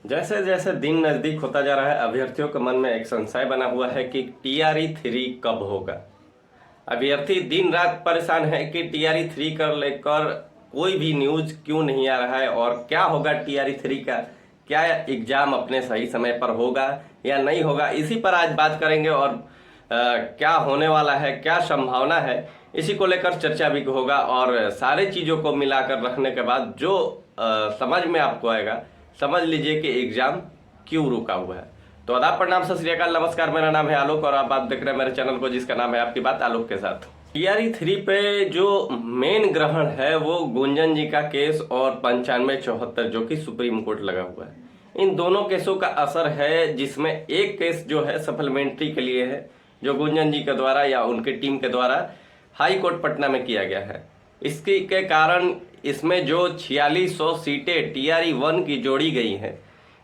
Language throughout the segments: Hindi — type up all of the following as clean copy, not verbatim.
जैसे जैसे दिन नज़दीक होता जा रहा है, अभ्यर्थियों के मन में एक संशय बना हुआ है कि टीआरई 3 कब होगा। अभ्यर्थी दिन रात परेशान है कि टीआरई 3 कर लेकर कोई भी न्यूज क्यों नहीं आ रहा है और क्या होगा टीआरई 3 का, क्या एग्जाम अपने सही समय पर होगा या नहीं होगा। इसी पर आज बात करेंगे और क्या होने वाला है, क्या संभावना है, इसी को लेकर चर्चा भी होगा। और सारे चीज़ों को मिलाकर रखने के बाद जो समझ में आपको आएगा, समझ लीजिए कि एग्जाम क्यों रुका हुआ है। तो आदाब, प्रणाम, सत श्री अकाल, नमस्कार। मेरा नाम है आलोक और आप देख रहे हैं मेरे चैनल को जिसका नाम है आपकी बात आलोक के साथ। टीआरई 3 पे जो मेन ग्रहण है वो गुंजन जी का केस और 9574 जो कि सुप्रीम कोर्ट लगा हुआ है, इन दोनों केसों का असर है। जिसमें एक केस जो है सप्लीमेंट्री के लिए है, जो गुंजन जी के द्वारा या उनकी टीम के द्वारा हाई कोर्ट पटना में किया गया है। इसके के कारण इसमें जो 4600 सीटें टीआरई 1 की जोड़ी गई हैं,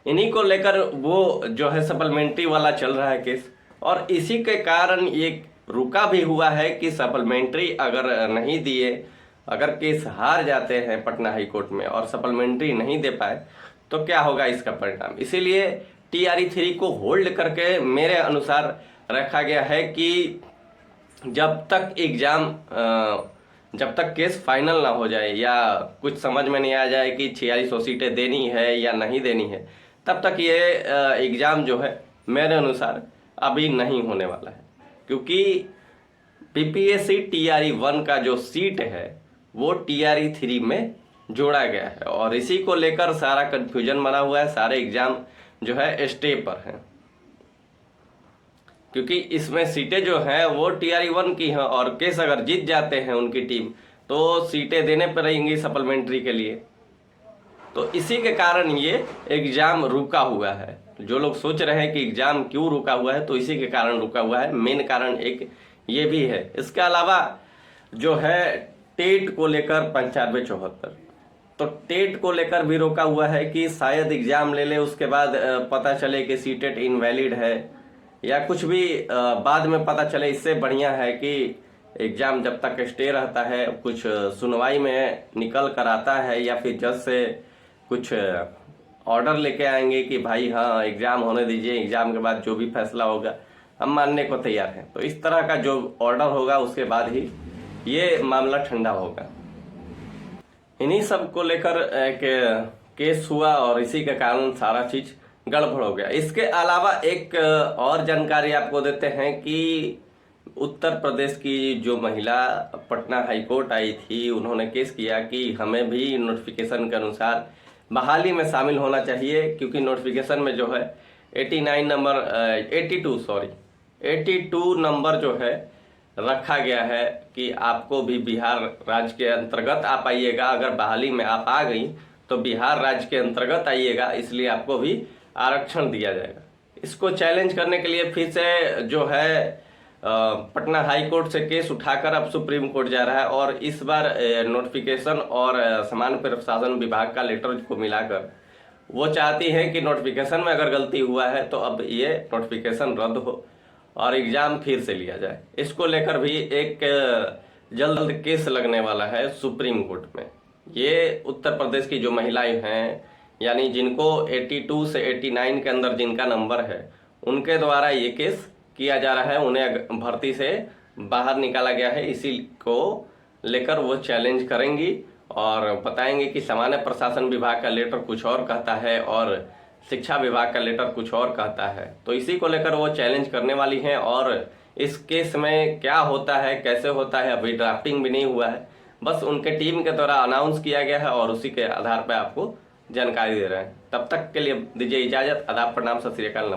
इन्हीं को लेकर वो जो है सप्लीमेंट्री वाला चल रहा है केस। और इसी के कारण ये रुका भी हुआ है कि सप्लीमेंट्री अगर नहीं दिए, अगर केस हार जाते हैं पटना हाई कोर्ट में और सप्लीमेंट्री नहीं दे पाए तो क्या होगा इसका परिणाम। इसीलिए टीआरई 3 को होल्ड करके मेरे अनुसार रखा गया है कि जब तक केस फाइनल ना हो जाए या कुछ समझ में नहीं आ जाए कि 4600 सीटें देनी है या नहीं देनी है, तब तक ये एग्ज़ाम जो है मेरे अनुसार अभी नहीं होने वाला है। क्योंकि बीपीएससी टीआरई 1 का जो सीट है वो टीआरई 3 में जोड़ा गया है और इसी को लेकर सारा कन्फ्यूजन बना हुआ है। सारे एग्ज़ाम जो है स्टे पर हैं क्योंकि इसमें सीटें जो हैं वो टीआरई 1 की हैं और केस अगर जीत जाते हैं उनकी टीम तो सीटें देने पड़ेंगी सप्लीमेंट्री के लिए। तो इसी के कारण ये एग्ज़ाम रुका हुआ है। जो लोग सोच रहे हैं कि एग्ज़ाम क्यों रुका हुआ है, तो इसी के कारण रुका हुआ है। मेन कारण एक ये भी है। इसके अलावा जो है टेट को लेकर 9574, तो टेट को लेकर भी रोका हुआ है कि शायद एग्ज़ाम ले ले, उसके बाद पता चले कि सीटेट इनवैलिड है या कुछ भी बाद में पता चले। इससे बढ़िया है कि एग्ज़ाम जब तक स्टे रहता है, कुछ सुनवाई में निकल कर आता है या फिर जज से कुछ ऑर्डर लेके आएंगे कि भाई हाँ एग्ज़ाम होने दीजिए, एग्ज़ाम के बाद जो भी फैसला होगा हम मानने को तैयार हैं। तो इस तरह का जो ऑर्डर होगा उसके बाद ही ये मामला ठंडा होगा। इन्हीं सब को लेकर एक केस हुआ और इसी के कारण सारा चीज़ गड़बड़ हो गया। इसके अलावा एक और जानकारी आपको देते हैं कि उत्तर प्रदेश की जो महिला पटना हाई कोर्ट आई थी, उन्होंने केस किया कि हमें भी नोटिफिकेशन के अनुसार बहाली में शामिल होना चाहिए। क्योंकि नोटिफिकेशन में जो है 82 नंबर जो है रखा गया है कि आपको भी बिहार राज्य के अंतर्गत आ पाइएगा। अगर बहाली में आप आ गई तो बिहार राज्य के अंतर्गत आइएगा, इसलिए आपको भी आरक्षण दिया जाएगा। इसको चैलेंज करने के लिए फिर से जो है पटना हाई कोर्ट से केस उठाकर अब सुप्रीम कोर्ट जा रहा है। और इस बार नोटिफिकेशन और सामान्य प्रशासन विभाग का लेटर को मिलाकर वो चाहती है कि नोटिफिकेशन में अगर गलती हुआ है तो अब ये नोटिफिकेशन रद्द हो और एग्ज़ाम फिर से लिया जाए। इसको लेकर भी एक जल्द केस लगने वाला है सुप्रीम कोर्ट में। ये उत्तर प्रदेश की जो महिलाएं हैं, यानी जिनको 82 से 89 के अंदर जिनका नंबर है, उनके द्वारा ये केस किया जा रहा है। उन्हें भर्ती से बाहर निकाला गया है। इसी को लेकर वो चैलेंज करेंगी और बताएंगे कि सामान्य प्रशासन विभाग का लेटर कुछ और कहता है और शिक्षा विभाग का लेटर कुछ और कहता है। तो इसी को लेकर वो चैलेंज करने वाली हैं। और इस केस में क्या होता है, कैसे होता है, अभी ड्राफ्टिंग भी नहीं हुआ है, बस उनके टीम के द्वारा अनाउंस किया गया है और उसी के आधार पर आपको जानकारी दे रहे हैं। तब तक के लिए दीजिए इजाज़त। आदाब, प्रणाम, सत श्री अकाल।